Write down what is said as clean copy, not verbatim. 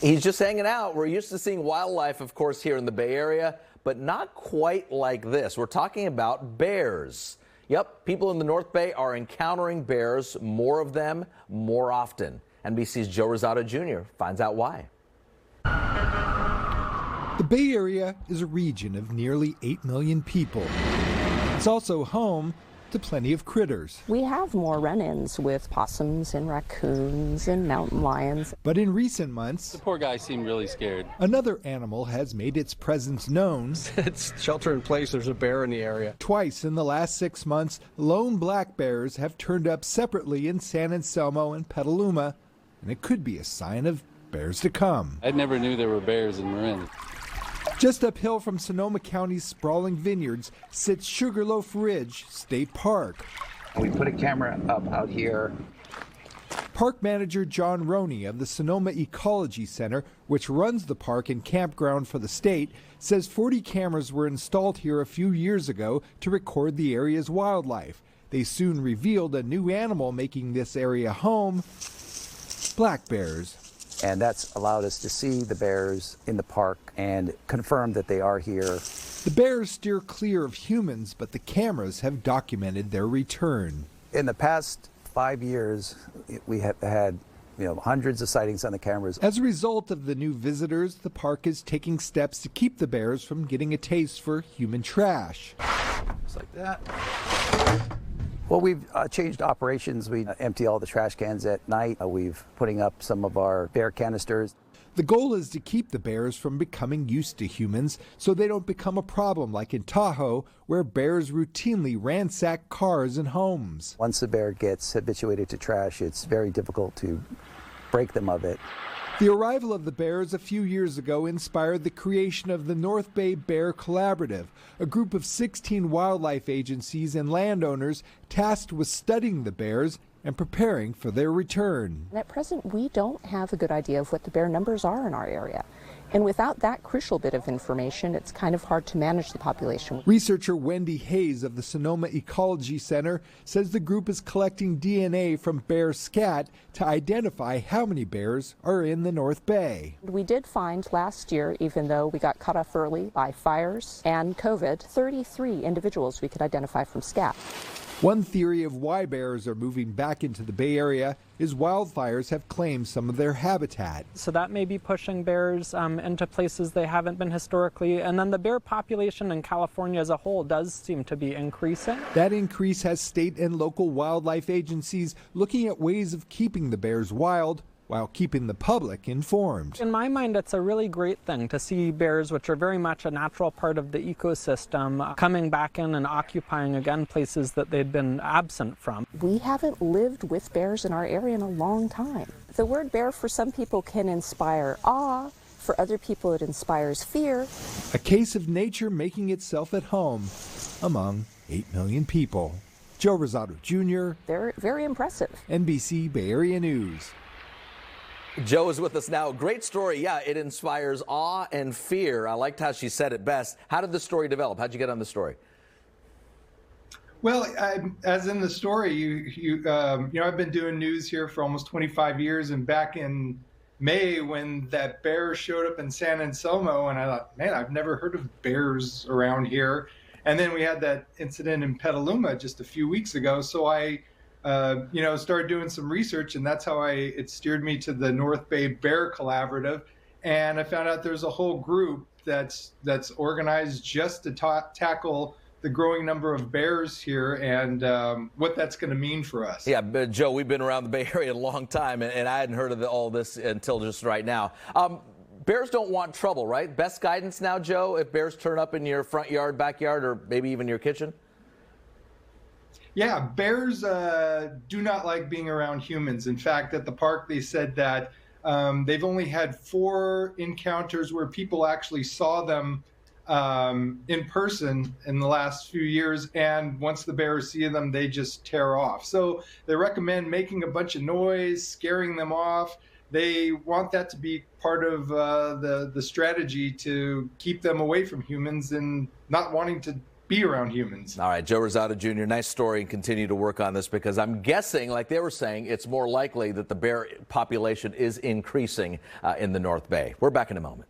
He's just hanging out. We're used to seeing wildlife, of course, here in the Bay Area, but not quite like this. We're talking about bears. Yep, people in the North Bay are encountering bears, more of them, more often. NBC's Joe Rosato Jr. finds out why. The Bay Area is a region of nearly 8 million people. It's also home to plenty of critters. We have more run-ins with possums and raccoons and mountain lions. But in recent months, the poor guy seemed really scared. Another animal has made its presence known. It's shelter in place. There's a bear in the area. Twice in the last 6 months, lone black bears have turned up separately in San Anselmo and Petaluma, and it could be a sign of bears to come. I never knew there were bears in Marin. Just uphill from Sonoma County's sprawling vineyards sits Sugarloaf Ridge State Park. We put a camera up out here. Park manager John Roney of the Sonoma Ecology Center, which runs the park and campground for the state, says 40 cameras were installed here a few years ago to record the area's wildlife. They soon revealed a new animal making this area home: black bears. And that's allowed us to see the bears in the park and confirm that they are here. The bears steer clear of humans, but the cameras have documented their return. In the past 5 years, we have had hundreds of sightings on the cameras. As a result of the new visitors, the park is taking steps to keep the bears from getting a taste for human trash. Just like that. Well, we've changed operations. We empty all the trash cans at night. We've putting up some of our bear canisters. The goal is to keep the bears from becoming used to humans so they don't become a problem like in Tahoe, where bears routinely ransack cars and homes. Once a bear gets habituated to trash, it's very difficult to break them of it. The arrival of the bears a few years ago inspired the creation of the North Bay Bear Collaborative, a group of 16 wildlife agencies and landowners tasked with studying the bears and preparing for their return. At present, we don't have a good idea of what the bear numbers are in our area. And without that crucial bit of information, it's kind of hard to manage the population. Researcher Wendy Hayes of the Sonoma Ecology Center says the group is collecting DNA from bear scat to identify how many bears are in the North Bay. We did find last year, even though we got cut off early by fires and COVID, 33 individuals we could identify from scat. One theory of why bears are moving back into the Bay Area is wildfires have claimed some of their habitat. So that may be pushing bears into places they haven't been historically. And then the bear population in California as a whole does seem to be increasing. That increase has state and local wildlife agencies looking at ways of keeping the bears wild while keeping the public informed. In my mind, it's a really great thing to see bears, which are very much a natural part of the ecosystem, coming back in and occupying again places that they'd been absent from. We haven't lived with bears in our area in a long time. The word bear for some people can inspire awe, for other people it inspires fear. A case of nature making itself at home among 8 million people. Joe Rosato Jr. They're very impressive. NBC Bay Area News. Joe is with us now. Great story. Yeah, it inspires awe and fear. I liked how she said it best. How did the story develop? How'd you get on the story? Well, as in the story, I've been doing news here for almost 25 years, and back in May when that bear showed up in San Anselmo, and I thought, man, I've never heard of bears around here. And then we had that incident in Petaluma just a few weeks ago, so I started doing some research, and that's how it steered me to the North Bay Bear Collaborative. And I found out there's a whole group that's organized just to tackle the growing number of bears here and what that's going to mean for us. Yeah, but Joe, we've been around the Bay Area a long time, and I hadn't heard of all this until just right now. Bears don't want trouble, right? Best guidance now, Joe, if bears turn up in your front yard, backyard, or maybe even your kitchen? Yeah, bears do not like being around humans. In fact, at the park, they said that they've only had 4 encounters where people actually saw them in person in the last few years. And once the bears see them, they just tear off. So they recommend making a bunch of noise, scaring them off. They want that to be part of the strategy to keep them away from humans and not wanting to be around humans. All right, Joe Rosato Jr., nice story, and continue to work on this, because I'm guessing, like they were saying, it's more likely that the bear population is increasing in the North Bay. We're back in a moment.